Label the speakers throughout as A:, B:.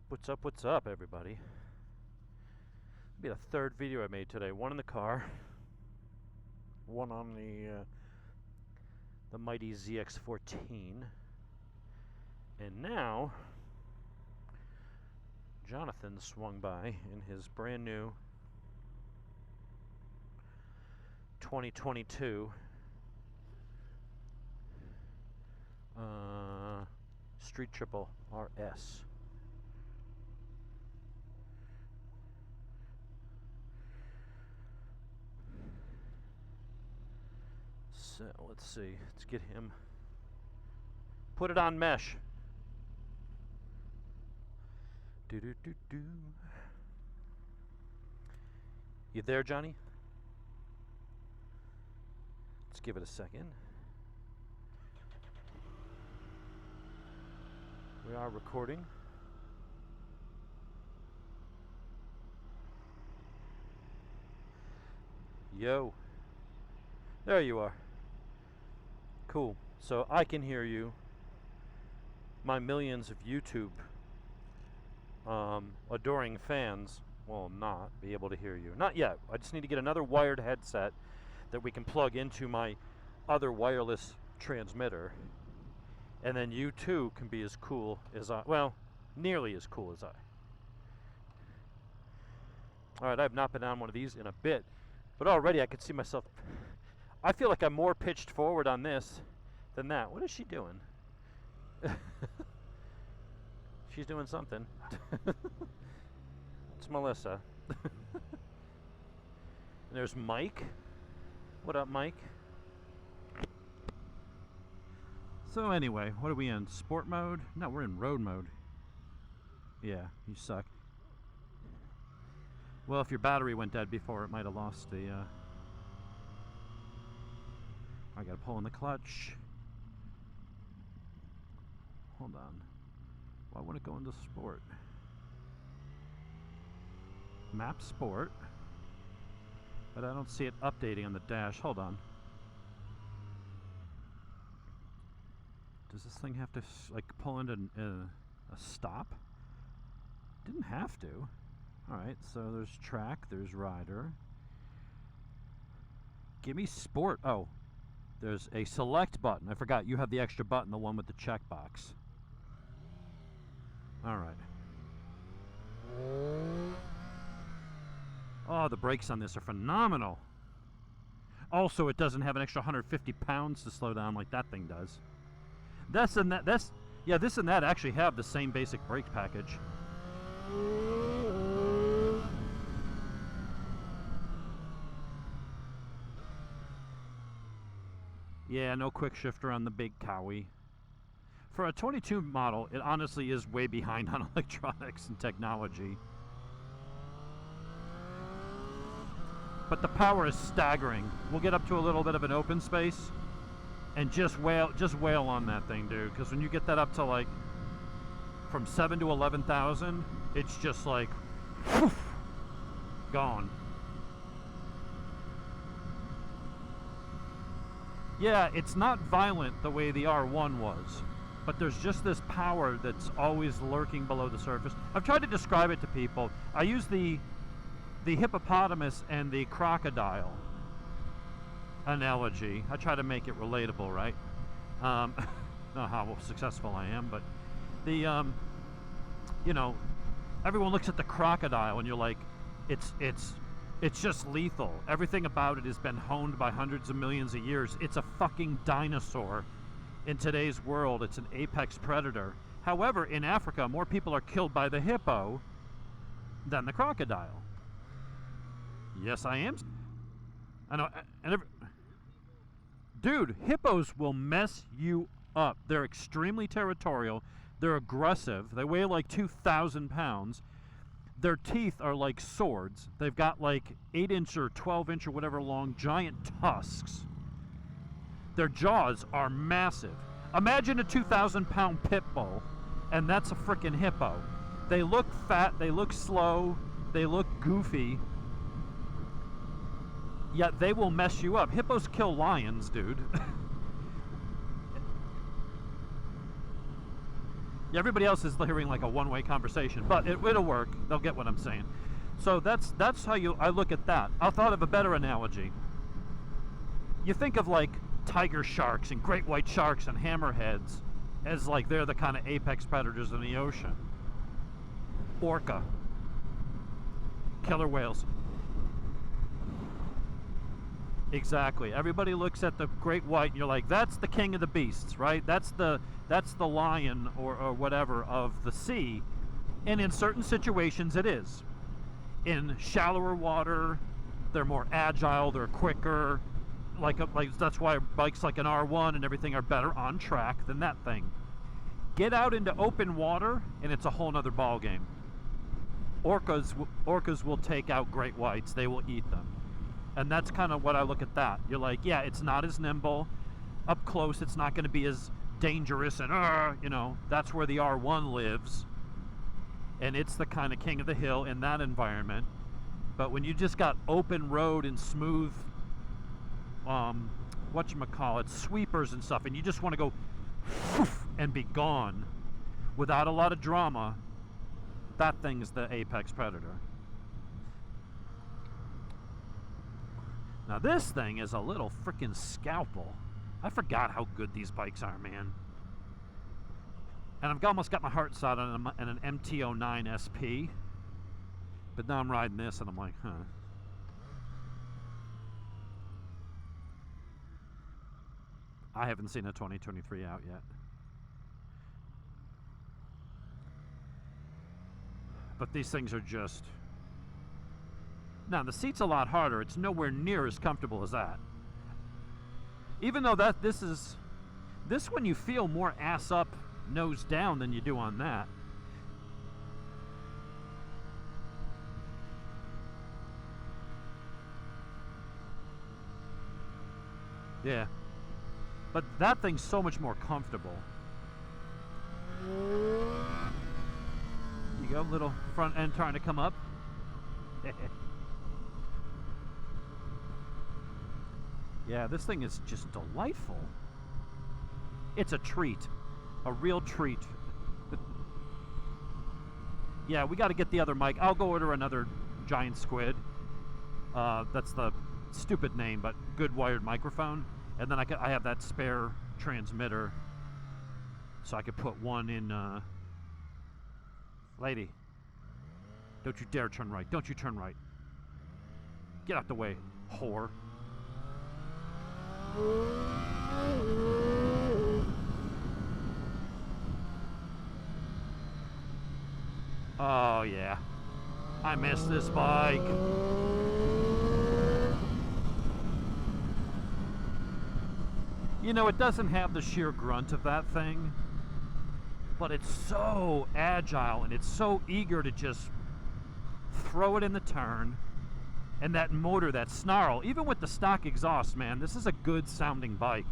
A: What's up, everybody? It'll be the third video I made today. One in the car, one on the mighty ZX14, and now Jonathan swung by in his brand new 2022 Street Triple RS. So let's see. Let's get him. Put it on mesh. Do. You there, Johnny? Let's give it a second. We are recording. Yo. There you are. Cool. So I can hear you. My millions of YouTube adoring fans will not be able to hear you. Not yet. I just need to get another wired headset that we can plug into my other wireless transmitter. And then you too can be as cool as I. Well, nearly as cool as I. Alright, I've not been on one of these in a bit. But already I could see myself. I feel like I'm more pitched forward on this than that. What is she doing? She's doing something. It's Melissa. And there's Mike. What up, Mike? So anyway, what are we in? Sport mode? No, we're in road mode. Yeah, you suck. Well, if your battery went dead before, it might have lost the... I gotta pull in the clutch. Hold on. Why wouldn't it go into sport? Map sport. But I don't see it updating on the dash. Hold on. Does this thing have to like pull into a stop? Didn't have to. Alright, so there's track, there's rider. Give me sport. Oh. There's a select button. I forgot, you have the extra button, the one with the checkbox. Alright. Oh, the brakes on this are phenomenal. Also, it doesn't have an extra 150 pounds to slow down like that thing does. This and that actually have the same basic brake package. Yeah, no quick shifter on the big Cowie. For a 22 model, it honestly is way behind on electronics and technology. But the power is staggering. We'll get up to a little bit of an open space and just wail on that thing, dude. Because when you get that up to like from 7 to 11,000, it's just like whoof, gone. Yeah, it's not violent the way the R1 was, but there's just this power that's always lurking below the surface. I've tried to describe it to people. I use the hippopotamus and the crocodile analogy. I try to make it relatable, right? Not how successful I am, but the you know, everyone looks at the crocodile and you're like, it's just lethal. Everything about it has been honed by hundreds of millions of years. It's a fucking dinosaur. In today's world, it's an apex predator. However, in Africa, more people are killed by the hippo than the crocodile. Yes, I am. I know. Dude, hippos will mess you up. They're extremely territorial. They're aggressive. They weigh like 2,000 pounds. Their teeth are like swords. They've got like 8-inch or 12-inch or whatever long giant tusks. Their jaws are massive. Imagine a 2,000-pound pit bull, and that's a frickin' hippo. They look fat, they look slow, they look goofy, yet they will mess you up. Hippos kill lions, dude. Everybody else is hearing like a one-way conversation, but it'll work. They'll get what I'm saying. So that's how I look at that. I thought of a better analogy. You think of like tiger sharks and great white sharks and hammerheads as like they're the kind of apex predators in the ocean. Orca, killer whales. Exactly. Everybody looks at the great white and you're like, that's the king of the beasts, right? That's the lion or whatever of the sea. And in certain situations it is. In shallower water, they're more agile, they're quicker. Like that's why bikes like an R1 and everything are better on track than that thing. Get out into open water and it's a whole nother ball game. Orcas will take out great whites. They will eat them. And that's kind of what I look at that. You're like, yeah, it's not as nimble. Up close, it's not going to be as dangerous and, that's where the R1 lives. And it's the kind of king of the hill in that environment. But when you just got open road and smooth, sweepers and stuff, and you just want to go and be gone without a lot of drama, that thing's the apex predator. Now this thing is a little freaking scalpel. I forgot how good these bikes are, man. And I've almost got my heart set on an MT-09 SP. But now I'm riding this and I'm like, huh. I haven't seen a 2023 out yet. But these things are just... Now, the seat's a lot harder. It's nowhere near as comfortable as that. Even though this one you feel more ass up, nose down than you do on that. Yeah. But that thing's so much more comfortable. You go, little front end trying to come up. Yeah, this thing is just delightful. It's a treat. A real treat. Yeah, we got to get the other mic. I'll go order another giant squid. That's the stupid name, but good wired microphone. And then I have that spare transmitter, so I could put one in. Lady, don't you dare turn right. Don't you turn right. Get out the way, whore. Oh yeah, I miss this bike. You know, it doesn't have the sheer grunt of that thing, but it's so agile and it's so eager to just throw it in the turn. And that motor, that snarl, even with the stock exhaust, man, this is a good sounding bike.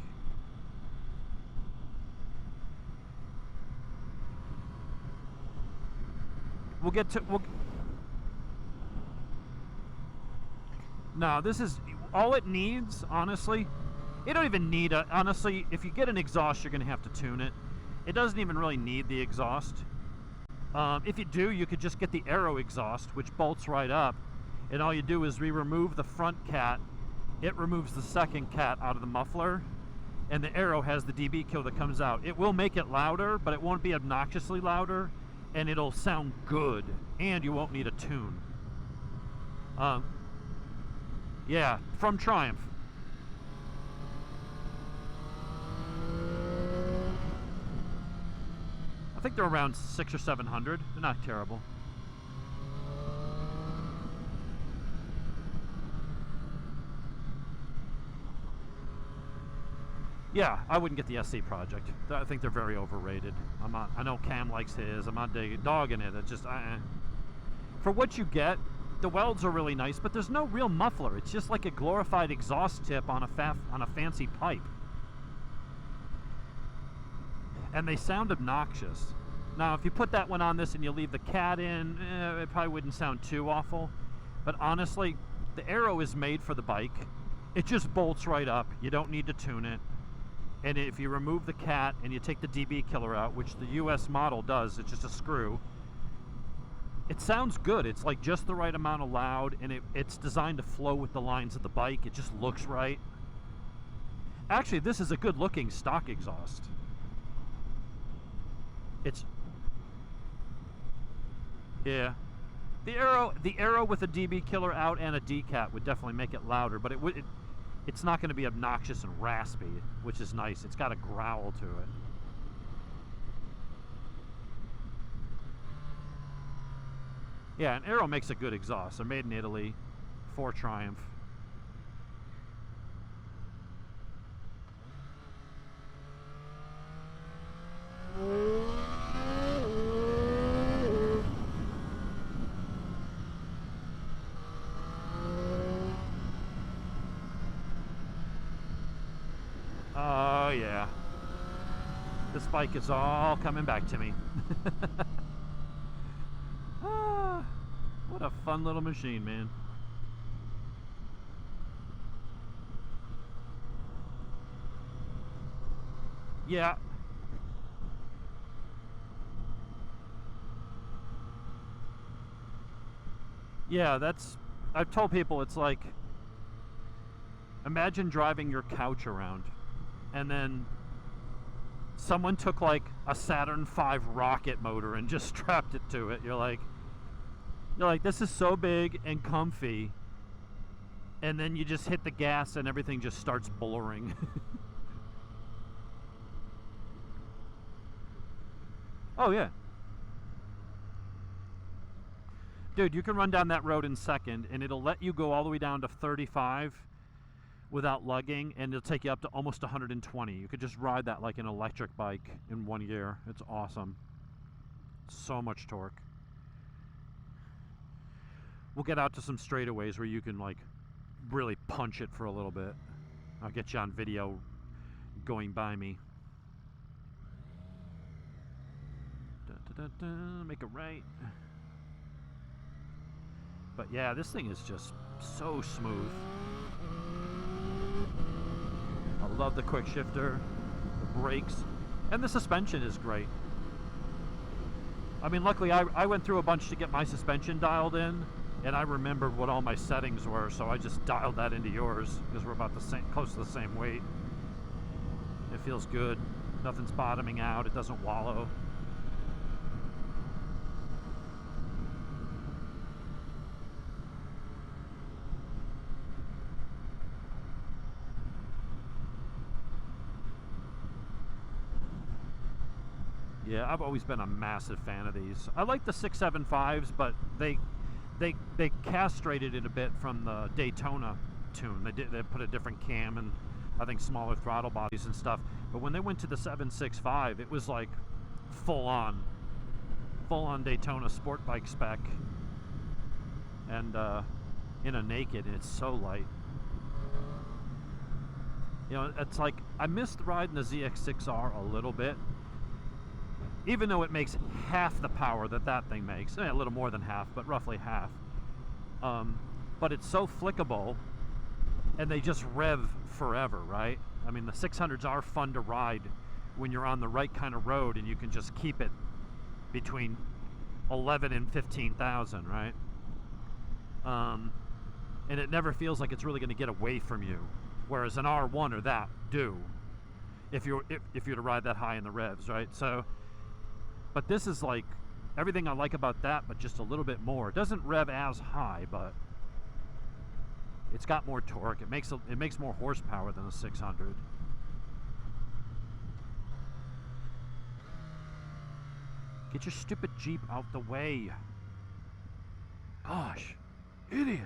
A: No, this is all it needs, honestly. You don't even need honestly, if you get an exhaust, you're going to have to tune it. It doesn't even really need the exhaust. If you do, you could just get the Aero exhaust, which bolts right up. And all you do is remove the front cat. It removes the second cat out of the muffler. And the Aero has the dB kill that comes out. It will make it louder, but it won't be obnoxiously louder. And it'll sound good. And you won't need a tune. Yeah, from Triumph. I think they're around 600 or 700. They're not terrible. Yeah, I wouldn't get the SC Project. I think they're very overrated. I know Cam likes his. I'm not dogging it. It's just, for what you get, the welds are really nice, but there's no real muffler. It's just like a glorified exhaust tip on a fancy pipe. And they sound obnoxious. Now, if you put that one on this and you leave the cat in, it probably wouldn't sound too awful. But honestly, the Aero is made for the bike. It just bolts right up. You don't need to tune it. And if you remove the cat and you take the DB killer out, which the US model does, it's just a screw, it sounds good. It's like just the right amount of loud, and it's designed to flow with the lines of the bike. It just looks right. Actually, this is a good looking stock exhaust. It's, yeah. The Arrow with a DB killer out and a D-cat would definitely make it louder, but it's not going to be obnoxious and raspy, which is nice. It's got a growl to it. Yeah, an Arrow makes a good exhaust. They're made in Italy for Triumph. Oh yeah, this bike is all coming back to me. Ah, what a fun little machine, man. Yeah. Yeah, I've told people it's like, imagine driving your couch around and then someone took like a Saturn V rocket motor and just strapped it to it. You're like, this is so big and comfy, and then you just hit the gas and everything just starts blurring. Oh yeah. Dude, you can run down that road in second and it'll let you go all the way down to 35 without lugging, and it'll take you up to almost 120. You could just ride that like an electric bike in 1 year. It's awesome. So much torque. We'll get out to some straightaways where you can like really punch it for a little bit. I'll get you on video going by me. Make a right. But yeah, this thing is just so smooth. I love the quick shifter, the brakes, and the suspension is great. I mean, luckily I went through a bunch to get my suspension dialed in, and I remembered what all my settings were, so I just dialed that into yours because we're about the same, close to the same weight. It feels good. Nothing's bottoming out. It doesn't wallow. Yeah, I've always been a massive fan of these. I like the 675s, but they castrated it a bit from the Daytona tune. They put a different cam and I think smaller throttle bodies and stuff. But when they went to the 765, it was like full on Daytona sport bike spec, and in a naked, and it's so light. You know, it's like I missed riding the ZX6R a little bit. Even though it makes half the power that thing makes, a little more than half, but roughly half. But it's so flickable, and they just rev forever, right? I mean, the 600s are fun to ride when you're on the right kind of road, and you can just keep it between 11 and 15,000, right? And it never feels like it's really going to get away from you, whereas an R1 or that do, if you're to ride that high in the revs, right? So. But this is like everything I like about that, but just a little bit more. It doesn't rev as high, but it's got more torque. It makes more horsepower than a 600. Get your stupid Jeep out the way. Gosh, idiot.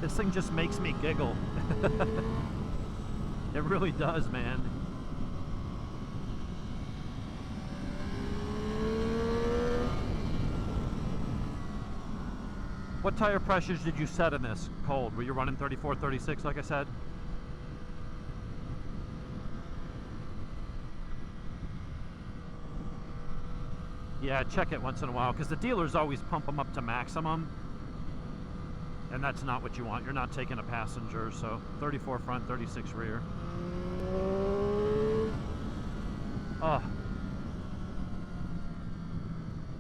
A: This thing just makes me giggle. It really does, man. What tire pressures did you set in this cold? Were you running 34, 36 like I said? Yeah, check it once in a while, because the dealers always pump them up to maximum, and that's not what you want. You're not taking a passenger, so 34 front, 36 rear. Oh.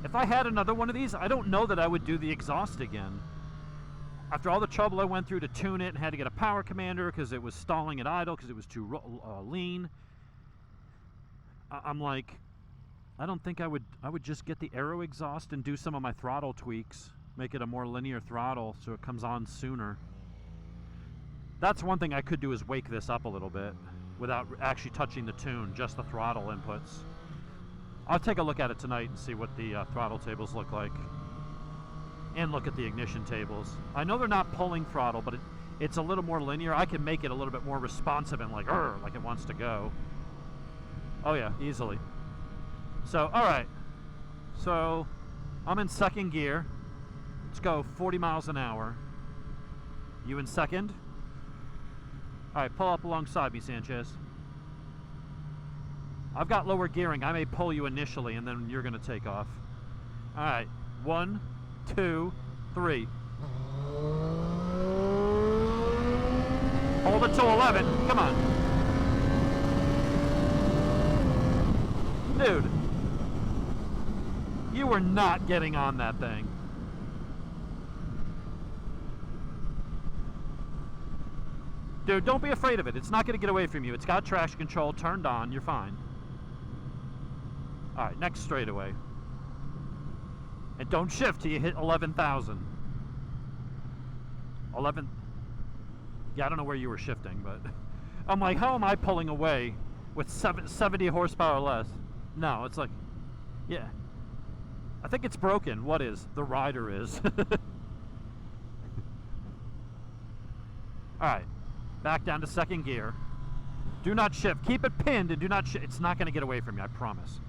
A: If I had another one of these, I don't know that I would do the exhaust again. After all the trouble I went through to tune it and had to get a power commander because it was stalling at idle because it was too lean, I'm like, I don't think I would just get the aero exhaust and do some of my throttle tweaks, make it a more linear throttle so it comes on sooner. That's one thing I could do, is wake this up a little bit without actually touching the tune, just the throttle inputs. I'll take a look at it tonight and see what the throttle tables look like, and look at the ignition tables. I know they're not pulling throttle, but it's a little more linear. I can make it a little bit more responsive and like it wants to go. Oh yeah, easily. So, all right. So, I'm in second gear. Let's go 40 miles an hour. You in second? All right, pull up alongside me, Sanchez. I've got lower gearing. I may pull you initially, and then you're going to take off. All right. 1, 2, 3. Hold it till 11. Come on. Dude. You were not getting on that thing. Dude, don't be afraid of it. It's not going to get away from you. It's got traction control turned on. You're fine. All right, next straightaway. And don't shift till you hit 11,000. 11. Yeah, I don't know where you were shifting, but I'm like, how am I pulling away with 70 horsepower less? No, it's like, yeah. I think it's broken. What is? The rider is. All right, back down to second gear. Do not shift. Keep it pinned and do not shift. It's not going to get away from you, I promise.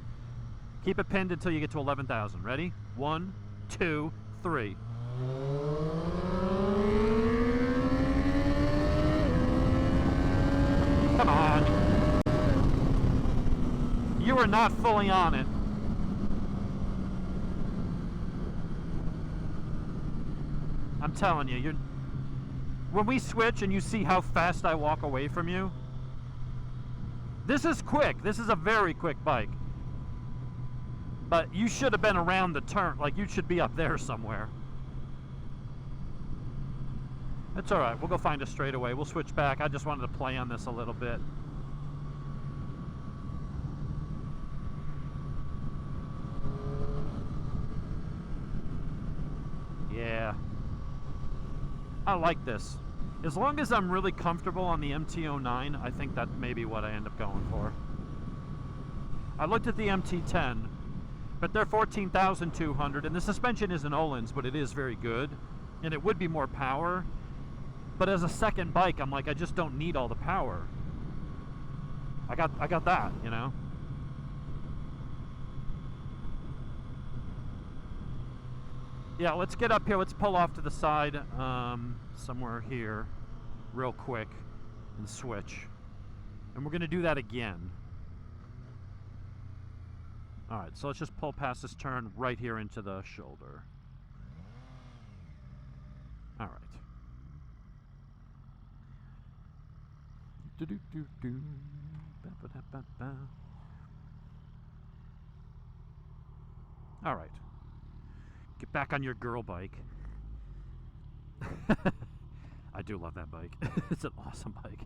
A: Keep it pinned until you get to 11,000. Ready? 1, 2, 3. Come on. You are not fully on it. I'm telling you, when we switch and you see how fast I walk away from you, this is quick. This is a very quick bike. But you should have been around the turn. Like, you should be up there somewhere. That's all right. We'll go find a straightaway. We'll switch back. I just wanted to play on this a little bit. Yeah. I like this. As long as I'm really comfortable on the MT-09, I think that may be what I end up going for. I looked at the MT-10, but they're 14,200, and the suspension isn't Öhlins, but it is very good, and it would be more power. But as a second bike, I'm like, I just don't need all the power. I got that, you know. Yeah, let's get up here. Let's pull off to the side, somewhere here, real quick, and switch. And we're gonna do that again. All right, so let's just pull past this turn right here into the shoulder. All right. Do-do-do-do. Ba-ba-da-ba-ba. All right. Get back on your girl bike. I do love that bike. It's an awesome bike.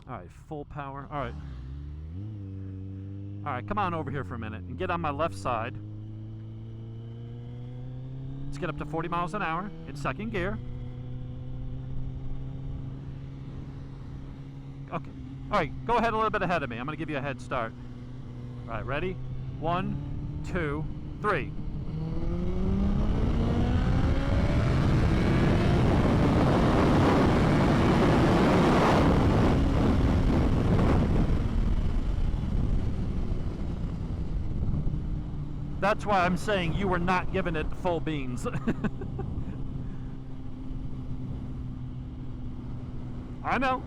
A: All right, full power. All right. All right, come on over here for a minute and get on my left side. Let's get up to 40 miles an hour in second gear. Okay. All right, go ahead a little bit ahead of me. I'm going to give you a head start. All right, ready? 1, 2, 3. That's why I'm saying you were not giving it full beans. I know.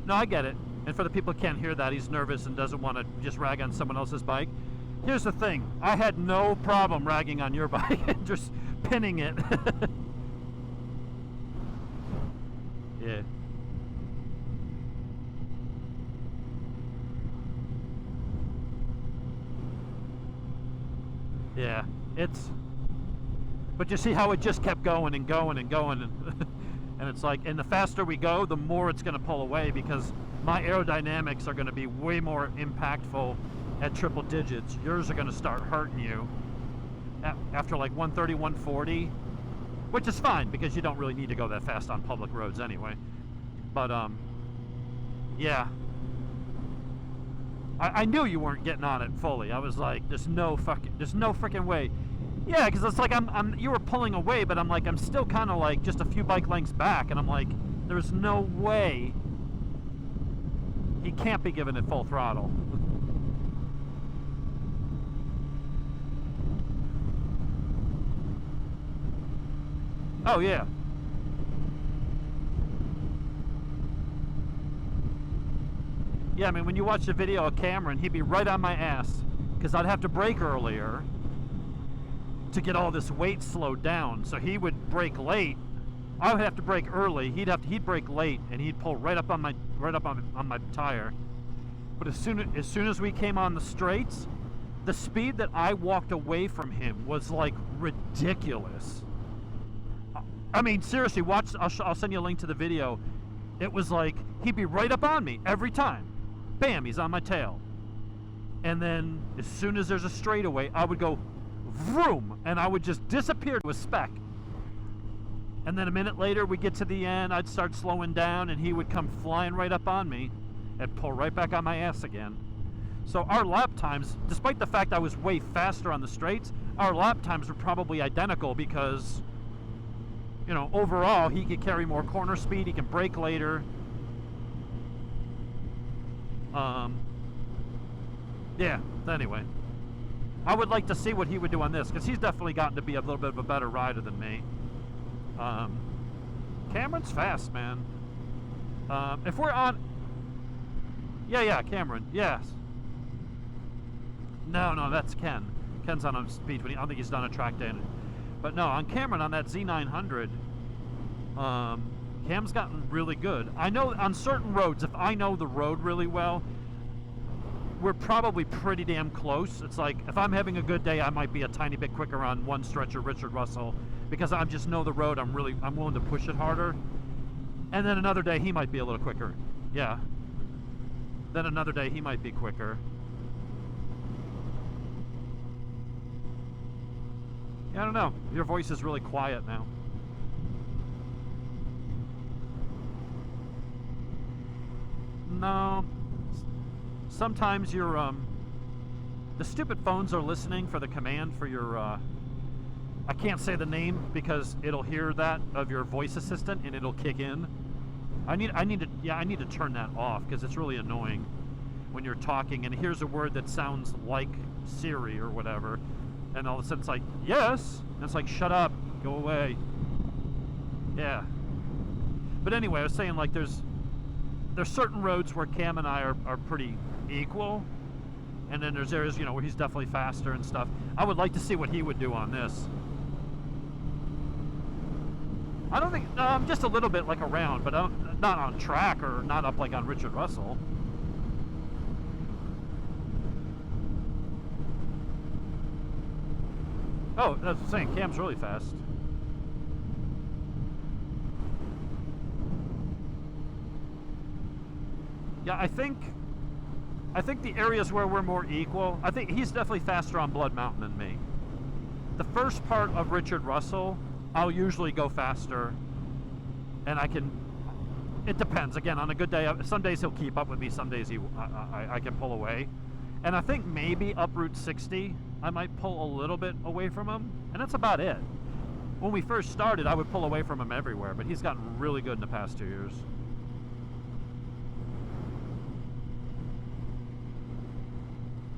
A: No, I get it. And for the people who can't hear that, he's nervous and doesn't want to just rag on someone else's bike. Here's the thing. I had no problem ragging on your bike and just pinning it. Yeah. Yeah, it's... But you see how it just kept going and going and going, and it's like, and the faster we go, the more it's going to pull away, because my aerodynamics are going to be way more impactful at triple digits. Yours are going to start hurting you after like 130, 140, which is fine because you don't really need to go that fast on public roads anyway. But yeah, I knew you weren't getting on it fully. I was like, there's no freaking way. Yeah, because it's like you were pulling away, but I'm like, I'm still kind of like just a few bike lengths back, and I'm like, there's no way he can't be giving it full throttle. Oh yeah. Yeah, I mean, when you watch the video of Cameron, he'd be right on my ass because I'd have to brake earlier to get all this weight slowed down. So he would brake late. I would have to brake early. He'd brake late, and he'd pull right up on my tire. But as soon as we came on the straights, the speed that I walked away from him was like ridiculous. I mean, seriously, watch. I'll send you a link to the video. It was like he'd be right up on me every time. Bam, he's on my tail. And then as soon as there's a straightaway, I would go vroom, and I would just disappear to a speck. And then a minute later, we get to the end, I'd start slowing down, and he would come flying right up on me and pull right back on my ass again. So our lap times, despite the fact I was way faster on the straights, our lap times were probably identical because, you know, overall, he could carry more corner speed, he can brake later. Yeah, anyway. I would like to see what he would do on this, because he's definitely gotten to be a little bit of a better rider than me. Cameron's fast, man. If we're on... Yeah, Cameron, yes. No, that's Ken. Ken's on a speed 20. I don't think he's done a track day. But no, on Cameron, on that Z900, Cam's gotten really good. I know on certain roads, if I know the road really well, we're probably pretty damn close. It's like, if I'm having a good day, I might be a tiny bit quicker on one stretch of Richard Russell, because I just know the road. I'm willing to push it harder. And then another day, he might be a little quicker. Yeah. Then another day, he might be quicker. Yeah, I don't know. Your voice is really quiet now. No. Sometimes your the stupid phones are listening for the command for your I can't say the name because it'll hear that of your voice assistant and it'll kick in. I need to turn that off because it's really annoying when you're talking and here's a word that sounds like Siri or whatever, and all of a sudden it's like, yes, and it's like, shut up, go away. Yeah. But anyway, I was saying, like, there's certain roads where Cam and I are pretty equal, and then there's areas, you know, where he's definitely faster and stuff. I would like to see what he would do on this. I don't think, just a little bit like around, but not on track or not up like on Richard Russell. Oh, that's what I'm saying, Cam's really fast. Yeah, I think the areas where we're more equal, I think he's definitely faster on Blood Mountain than me. The first part of Richard Russell, I'll usually go faster, and it depends. Again, on a good day, some days he'll keep up with me, some days I can pull away. And I think maybe up Route 60, I might pull a little bit away from him, and that's about it. When we first started, I would pull away from him everywhere, but he's gotten really good in the past 2 years.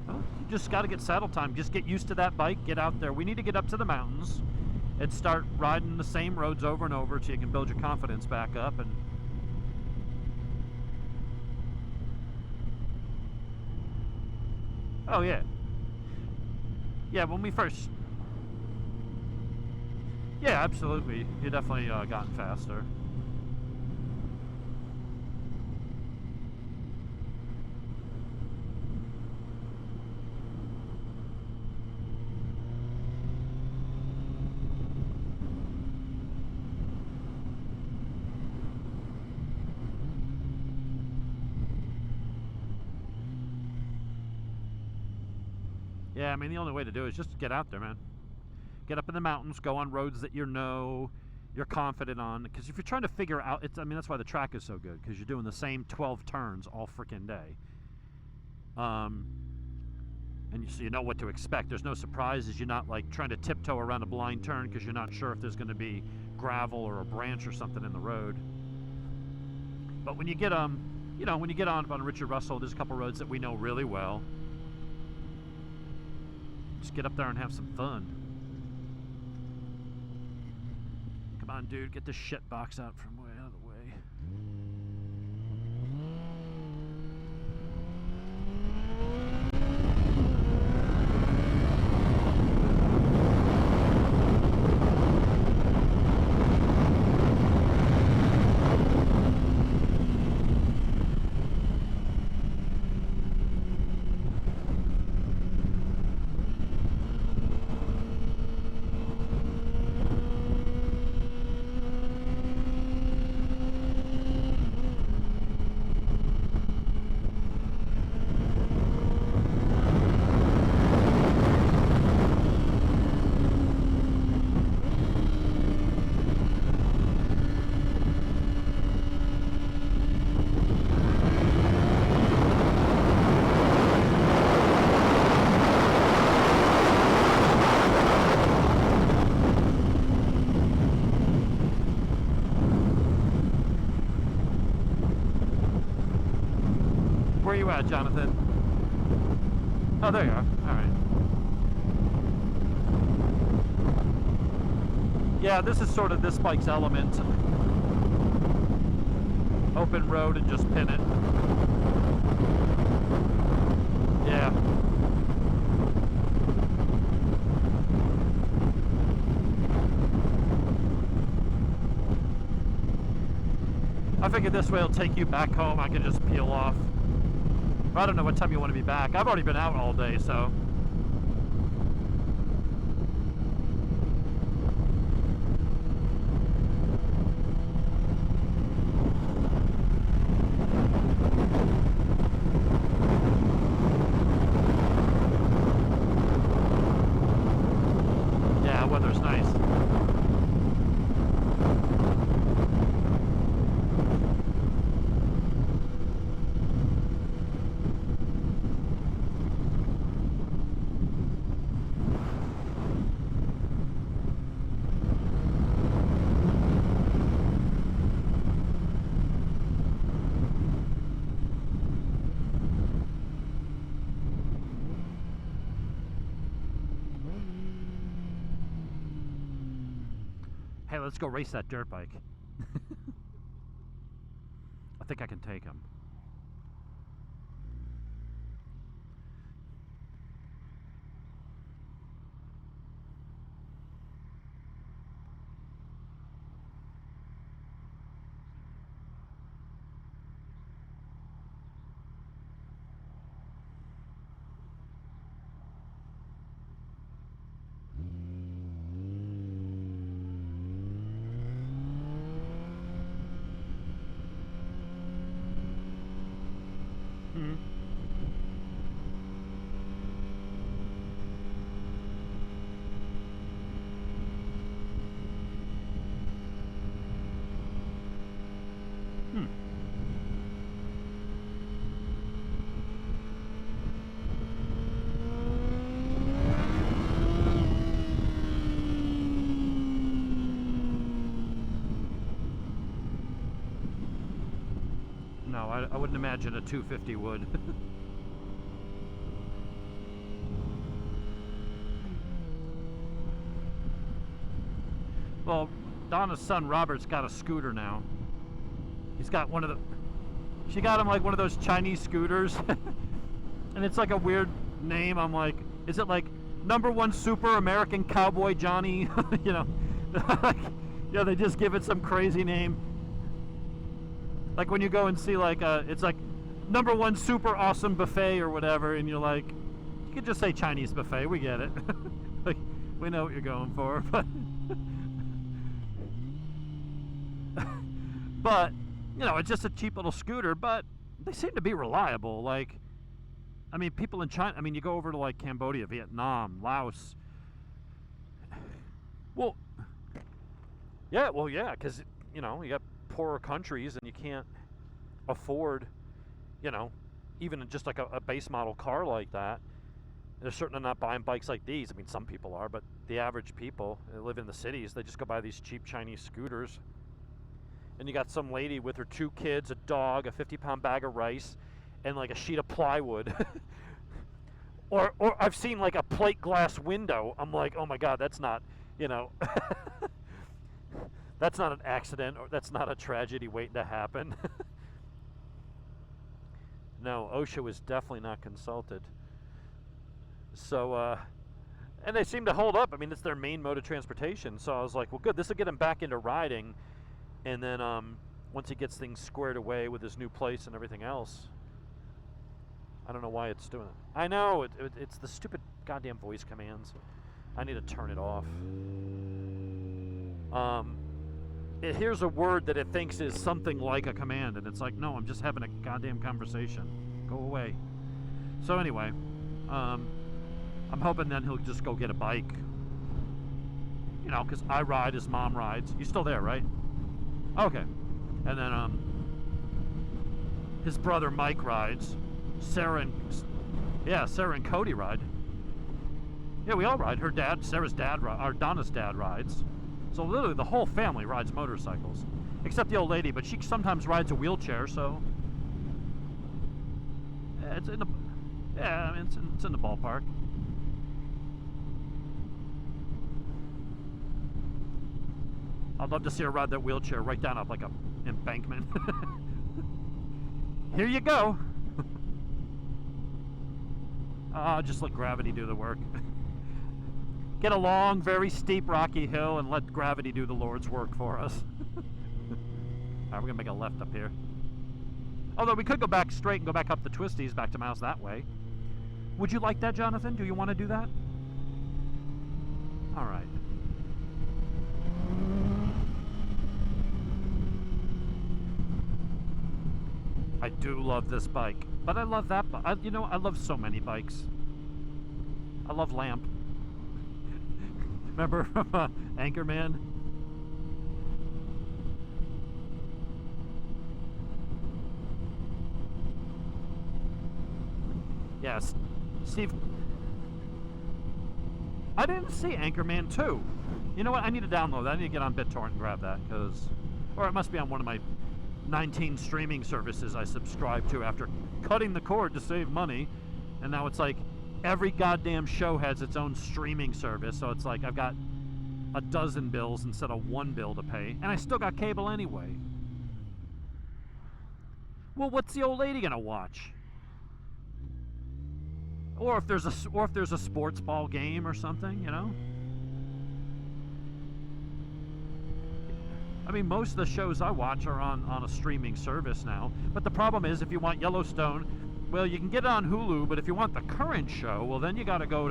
A: Well, you just got to get saddle time. Just get used to that bike, get out there. We need to get up to the mountains, and start riding the same roads over and over so you can build your confidence back up. And oh yeah, yeah. When we first, yeah, absolutely. You definitely gotten faster. Yeah, I mean, the only way to do it is just get out there, man. Get up in the mountains, go on roads that you're confident on. Because if you're trying to figure out, I mean, that's why the track is so good, because you're doing the same 12 turns all freaking day. And so you know what to expect. There's no surprises. You're not like trying to tiptoe around a blind turn because you're not sure if there's going to be gravel or a branch or something in the road. But when you get when you get on Richard Russell, there's a couple roads that we know really well. Just get up there and have some fun. Come on, dude, get this shit box out from way out of the way. Where are you at, Jonathan? Oh, there you are. All right. Yeah, this is sort of this bike's element. Open road and just pin it. Yeah. I figured this way will take you back home. I can just peel off. I don't know what time you want to be back. I've already been out all day, so. Yeah, weather's nice. Hey, let's go race that dirt bike. I think I can take him. No, I wouldn't imagine a 250 would. Well, Donna's son Robert's got a scooter now. He's got one of the. She got him like one of those Chinese scooters, and it's like a weird name. I'm like, is it like #1 Super American Cowboy Johnny? You know, yeah, they just give it some crazy name. Like when you go and see like it's like #1 Super Awesome Buffet or whatever, and you're like, you could just say Chinese buffet. We get it. Like we know what you're going for, but you know, it's just a cheap little scooter. But they seem to be reliable. Like, I mean, people in China. I mean, you go over to like Cambodia, Vietnam, Laos. Well, yeah, because you know you got poorer countries and you can't afford, you know, even just like a base model car like that. They're certainly not buying bikes like these. I mean, some people are, but the average people that live in the cities, they just go buy these cheap Chinese scooters. And you got some lady with her 2 kids, a dog, a 50-pound bag of rice, and like a sheet of plywood. or I've seen like a plate glass window. I'm like, oh my God, that's not, you know, that's not an accident, or that's not a tragedy waiting to happen. No, OSHA was definitely not consulted. So, and they seem to hold up. I mean, it's their main mode of transportation. So I was like, well, good, this will get him back into riding. And then once he gets things squared away with his new place and everything else, I don't know why it's doing it. I know, it's the stupid goddamn voice commands. I need to turn it off. It hears a word that it thinks is something like a command, and it's like, no, I'm just having a goddamn conversation. Go away. So anyway, I'm hoping then he'll just go get a bike. You know, because I ride, his mom rides. You still there, right? Okay. And then his brother Mike rides. Sarah and Cody ride. Yeah, we all ride. Her dad, Sarah's dad, or Donna's dad rides. So literally the whole family rides motorcycles. Except the old lady, but she sometimes rides a wheelchair, so it's in the, yeah, I mean, it's in the ballpark. I'd love to see her ride that wheelchair right down up like a embankment. Here you go. Just let gravity do the work. Get a long, very steep, rocky hill and let gravity do the Lord's work for us. Alright, we're gonna make a left up here. Although we could go back straight and go back up the twisties back to Mouse that way. Would you like that, Jonathan? Do you want to do that? Alright. I do love this bike, but I love that bike. You know, I love so many bikes. I love Lamp. Remember from Anchorman? Yes, Steve. I didn't see Anchorman 2. You know what? I need to download that. I need to get on BitTorrent and grab that, or it must be on one of my 19 streaming services I subscribe to after cutting the cord to save money, and now it's like every goddamn show has its own streaming service, so it's like I've got a dozen bills instead of one bill to pay, and I still got cable anyway. Well, what's the old lady gonna watch? Or if there's a sports ball game or something, you know? I mean, most of the shows I watch are on a streaming service now. But the problem is, if you want Yellowstone, well, you can get it on Hulu, but if you want the current show, well, then you got to go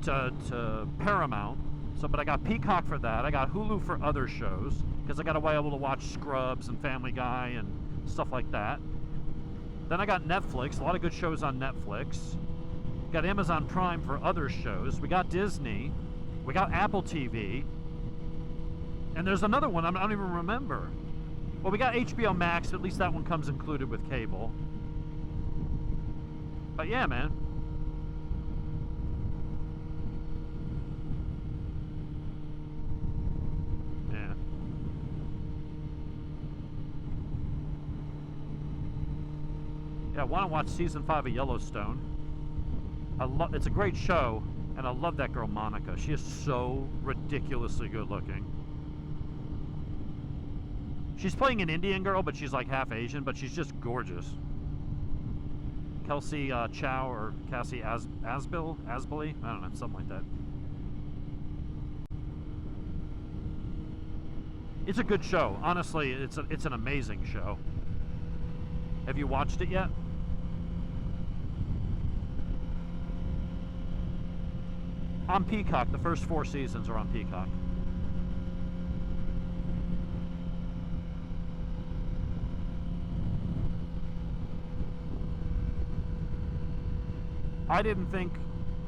A: to Paramount. So, but I got Peacock for that. I got Hulu for other shows, because I got to be able to watch Scrubs and Family Guy and stuff like that. Then I got Netflix, a lot of good shows on Netflix. Got Amazon Prime for other shows. We got Disney. We got Apple TV. And there's another one I don't even remember. Well, we got HBO Max. At least that one comes included with cable. But yeah, man. Yeah. Yeah, I want to watch season 5 of Yellowstone. It's a great show, and I love that girl Monica. She is so ridiculously good looking. She's playing an Indian girl, but she's like half Asian, but she's just gorgeous. Kelsey Chow or Cassie Asbily? I don't know, something like that. It's a good show. Honestly, it's an amazing show. Have you watched it yet? On Peacock. The first 4 seasons are on Peacock. I didn't think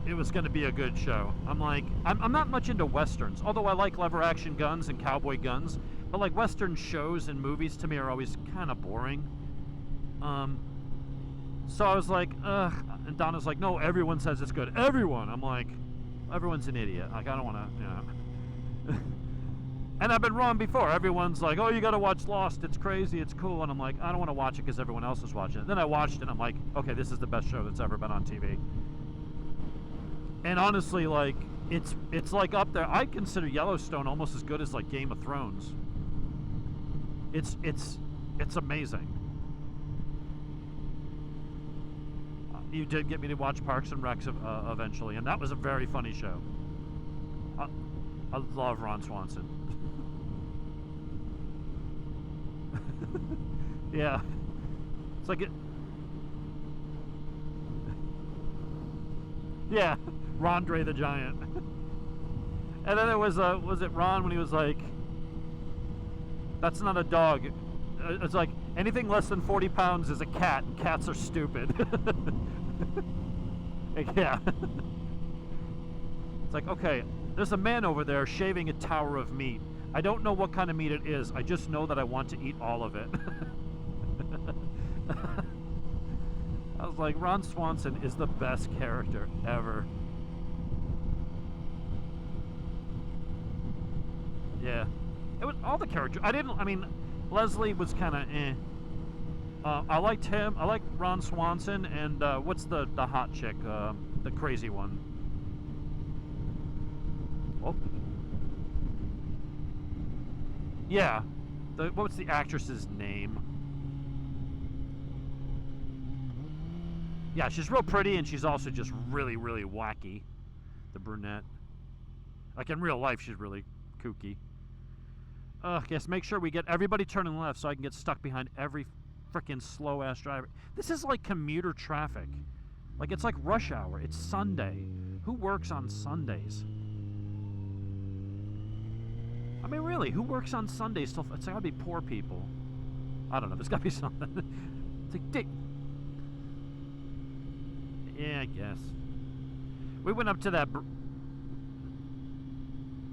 A: it was going to be a good show. I'm like, I'm not much into westerns, although I like lever action guns and cowboy guns, but like western shows and movies to me are always kind of boring. So I was like, ugh, and Donna's like, no, everyone says it's good. Everyone! I'm like, everyone's an idiot. Like, I don't want to, you know. And I've been wrong before. Everyone's like, oh, you got to watch Lost. It's crazy. It's cool. And I'm like, I don't want to watch it because everyone else is watching it. Then I watched it and I'm like, okay, this is the best show that's ever been on TV. And honestly, like, it's like up there. I consider Yellowstone almost as good as like Game of Thrones. It's amazing. You did get me to watch Parks and Recs eventually, and that was a very funny show. I love Ron Swanson. Yeah, it's like it. Yeah, Rondre the Giant. And then it was it Ron when he was like, "That's not a dog." It's like anything less than 40 pounds is a cat, and cats are stupid. Like, yeah. It's like, okay, there's a man over there shaving a tower of meat. I don't know what kind of meat it is. I just know that I want to eat all of it. I was like, Ron Swanson is the best character ever. Yeah. It was all the characters. I mean, Leslie was kind of eh. I liked him. I liked Ron Swanson and what's the hot chick, the crazy one. Oh. Yeah. What's the actress's name? Yeah, she's real pretty and she's also just really, really wacky. The brunette. Like in real life, she's really kooky. Guess make sure we get everybody turning left so I can get stuck behind every freaking slow ass driver. This is like commuter traffic. Like it's like rush hour. It's Sunday. Who works on Sundays? I mean, really, who works on Sundays? It's gotta be poor people. I don't know. There's gotta be something. It's like dick. Yeah, I guess. We went up to that.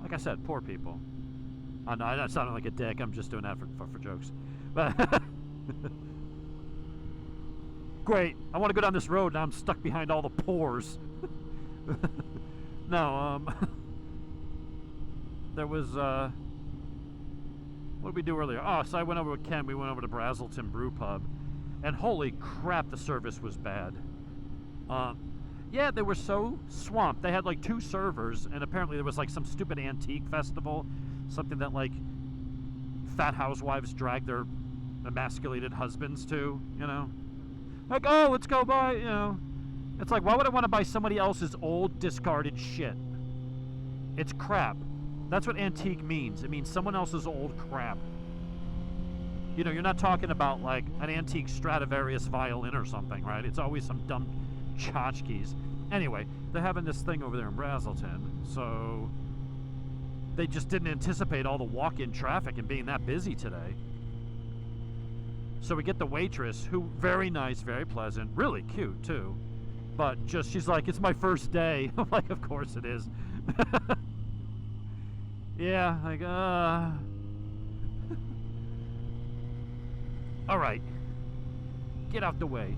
A: Like I said, poor people. Oh, no, that sounded like a dick. I'm just doing that for jokes. But great. I want to go down this road. Now I'm stuck behind all the pores. No, there was, what did we do earlier? Oh, so I went over with Ken. We went over to Brazelton Brew Pub. And holy crap, the service was bad. Yeah, they were so swamped. They had like 2 servers, and apparently there was like some stupid antique festival. Something that like fat housewives drag their emasculated husbands to, you know? Like, oh, let's go buy, you know. It's like, why would I want to buy somebody else's old, discarded shit? It's crap. That's what antique means. It means someone else's old crap. You know, you're not talking about like an antique Stradivarius violin or something, right? It's always some dumb tchotchkes. Anyway, they're having this thing over there in Brazelton, so they just didn't anticipate all the walk-in traffic and being that busy today. So we get the waitress, who very nice, very pleasant, really cute too. But just, she's like, it's my first day. I'm like, of course it is. Yeah, like, all right, get out the way.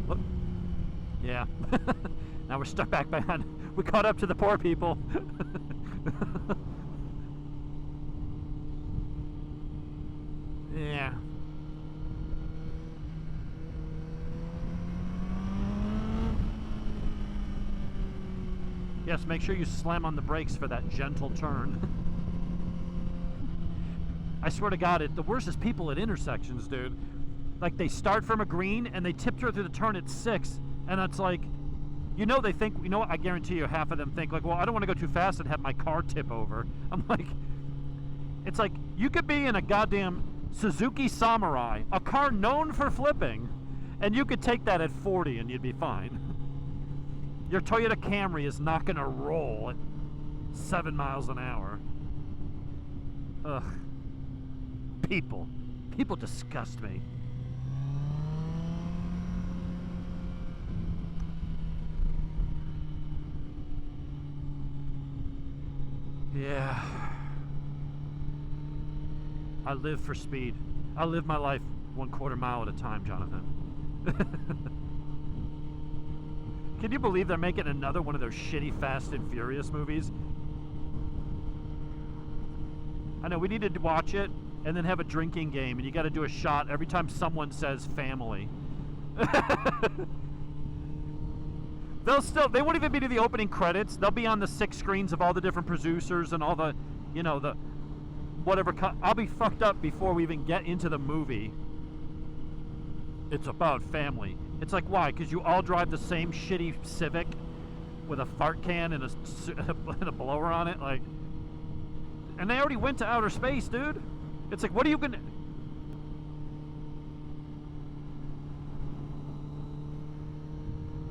A: Whoop. Yeah. Now we're stuck back behind. We caught up to the poor people. Yeah. Yes, make sure you slam on the brakes for that gentle turn. I swear to God, the worst is people at intersections, dude. Like, they start from a green and they tiptoe through the turn at 6, and it's like, you know, they think, you know what, I guarantee you half of them think, like, well, I don't want to go too fast and have my car tip over. I'm like, it's like, you could be in a goddamn Suzuki Samurai, a car known for flipping, and you could take that at 40 and you'd be fine. Your Toyota Camry is not going to roll at 7 miles an hour. Ugh. People disgust me. Yeah. I live for speed. I live my life 1/4 mile at a time, Jonathan. Can you believe they're making another one of those shitty Fast and Furious movies? I know, we need to watch it and then have a drinking game, and you got to do a shot every time someone says family. They won't even be to the opening credits. They'll be on the 6 screens of all the different producers and all the, you know, the whatever. I'll be fucked up before we even get into the movie. It's about family. It's like, why? Because you all drive the same shitty Civic with a fart can and a blower on it, like. And they already went to outer space, dude. It's like, what are you gonna?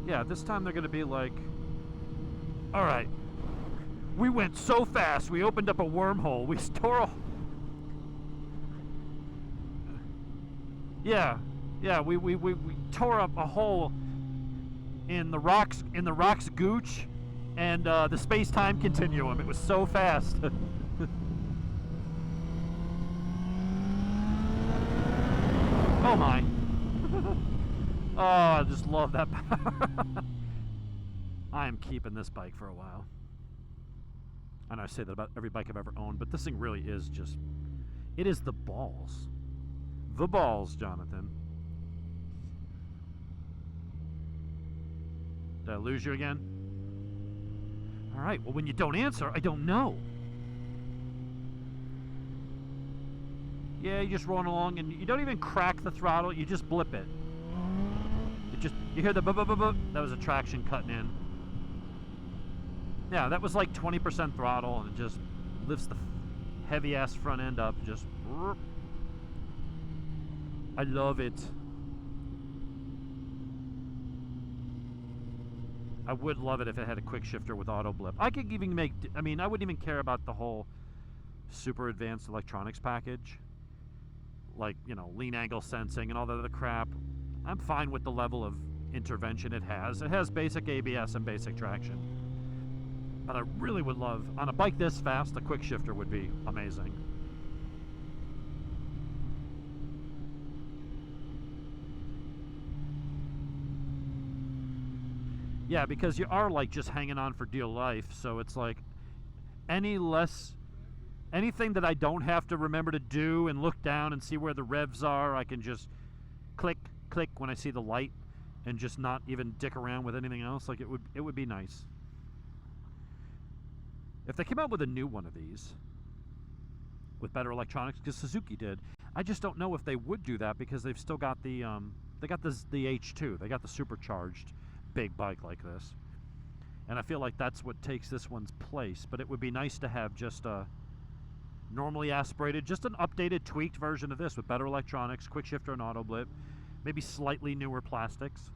A: Yeah, this time they're gonna be like, all right, we went so fast, we opened up a wormhole, we tore a... Yeah, we tore up a hole in the rocks gooch and the space-time continuum. It was so fast. Oh my. Oh, I just love that power. I am keeping this bike for a while. I know I say that about every bike I've ever owned, but this thing really is just, it is the balls. The balls, Jonathan. Did I lose you again? All right, well, when you don't answer, I don't know. Yeah, you're just rolling along, and you don't even crack the throttle, you just blip it. You hear the bup. That was a traction cutting in. Yeah, that was like 20% throttle, and it just lifts the heavy-ass front end up, just... I love it. I would love it if it had a quick shifter with auto blip. I could even make, I mean, I wouldn't even care about the whole super advanced electronics package. Like, you know, lean angle sensing and all that other crap. I'm fine with the level of intervention it has. It has basic ABS and basic traction. But I really would love, on a bike this fast, a quick shifter would be amazing. Yeah, because you are like just hanging on for dear life, so it's like anything that I don't have to remember to do and look down and see where the revs are, I can just click when I see the light and just not even dick around with anything else. Like, it would be nice. If they came out with a new one of these with better electronics, because Suzuki did, I just don't know if they would do that, because they've still got the H2. They got the supercharged big bike like this. And I feel like that's what takes this one's place. But it would be nice to have just a normally aspirated, just an updated, tweaked version of this with better electronics, quick shifter and auto blip, maybe slightly newer plastics.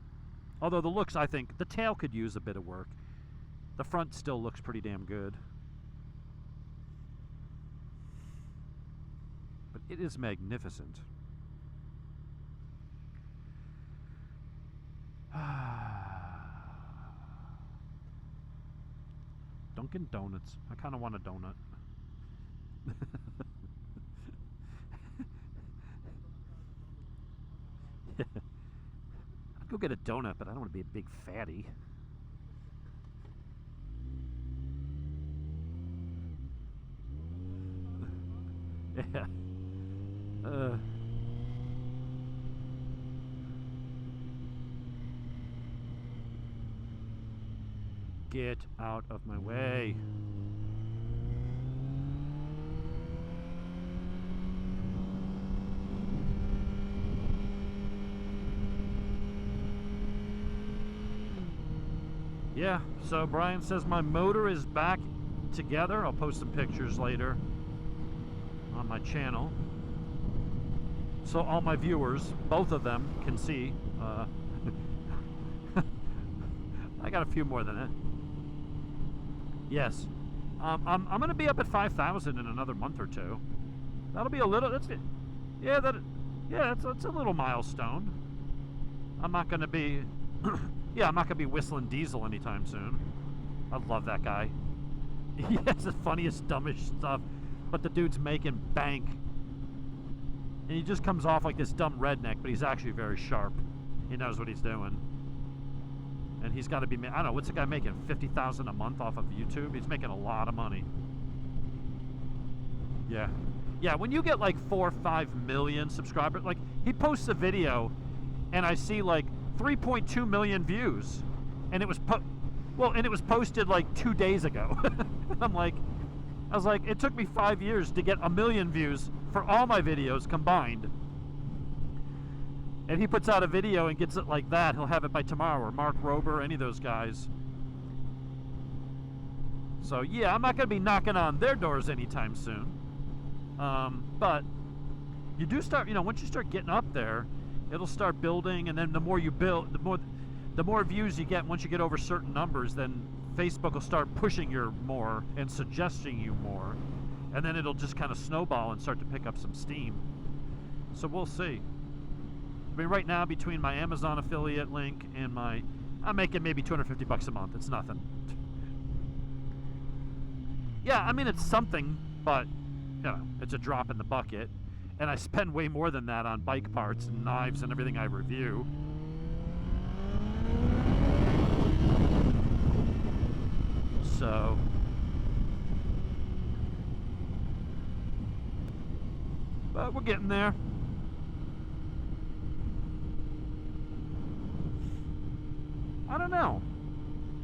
A: Although the looks, I think, the tail could use a bit of work. The front still looks pretty damn good. But it is magnificent. Dunkin' Donuts. I kind of want a donut. I'd go get a donut, but I don't want to be a big fatty. Yeah. Get out of my way. Yeah, so Brian says my motor is back together. I'll post some pictures later on my channel, so all my viewers, both of them, can see. I got a few more than that. Yes, I'm gonna be up at 5,000 in another month or two. That'll be a little. That's it. Yeah, it's a little milestone. I'm not gonna be. Yeah, I'm not gonna be whistling Diesel anytime soon. I love that guy. He has the funniest, dumbest stuff, but the dude's making bank. And he just comes off like this dumb redneck, but he's actually very sharp. He knows what he's doing. And he's got to be, I don't know, what's the guy making? 50,000 a month off of YouTube? He's making a lot of money. Yeah. Yeah, when you get like 4 or 5 million subscribers, like he posts a video and I see like 3.2 million views, and it was posted like 2 days ago. I was like, it took me 5 years to get 1 million views for all my videos combined. And he puts out a video and gets it like that. He'll have it by tomorrow, or Mark Rober, any of those guys. So yeah, I'm not going to be knocking on their doors anytime soon. But you do start, once you start getting up there, it'll start building, and then the more you build, the more views you get. Once you get over certain numbers, then Facebook will start pushing you more and suggesting you more, and then it'll just kind of snowball and start to pick up some steam. So we'll see. I mean, right now, between my Amazon affiliate link and I'm making maybe $250 a month. It's nothing. Yeah, I mean, it's something, but it's a drop in the bucket. And I spend way more than that on bike parts and knives and everything I review. So but we're getting there. I don't know.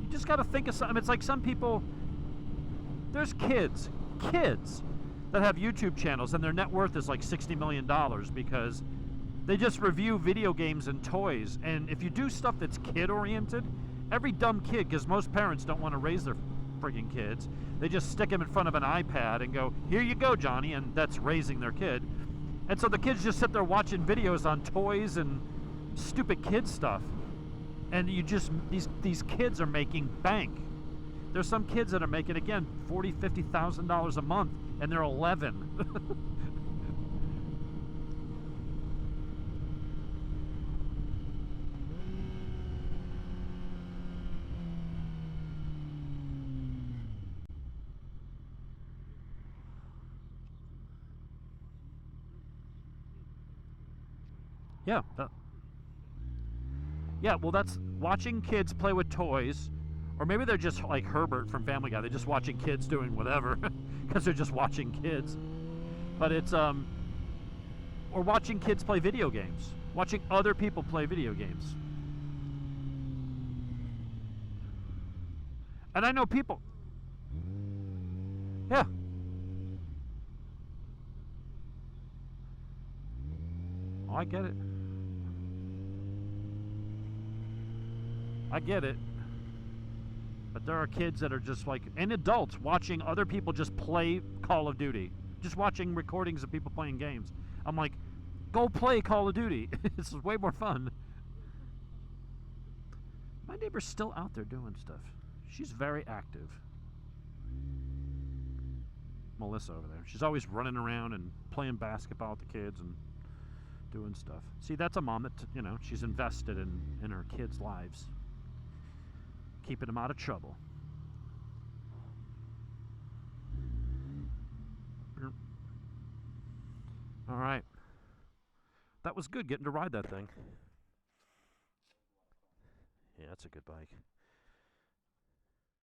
A: You just got to think of something. It's like some people, there's kids that have YouTube channels and their net worth is like $60 million because they just review video games and toys. And if you do stuff that's kid oriented, every dumb kid, because most parents don't want to raise their friggin' kids, they just stick them in front of an iPad and go, here you go, Johnny, and that's raising their kid. And so the kids just sit there watching videos on toys and stupid kid stuff. And these kids are making bank. There's some kids that are making, again, $40,000, $50,000 a month, and they're 11. Yeah. Yeah, well, that's watching kids play with toys, or maybe they're just like Herbert from Family Guy. They're just watching kids doing whatever because they're just watching kids. But it's or watching kids play video games, watching other people play video games. And I know people. Yeah. Oh, I get it. I get it. But there are kids that are just like, and adults watching other people just play Call of Duty. Just watching recordings of people playing games. I'm like, go play Call of Duty. This is way more fun. My neighbor's still out there doing stuff. She's very active. Melissa over there. She's always running around and playing basketball with the kids and doing stuff. See, that's a mom that, she's invested in her kids' lives. Keeping them out of trouble. All right. That was good getting to ride that thing. Yeah, that's a good bike.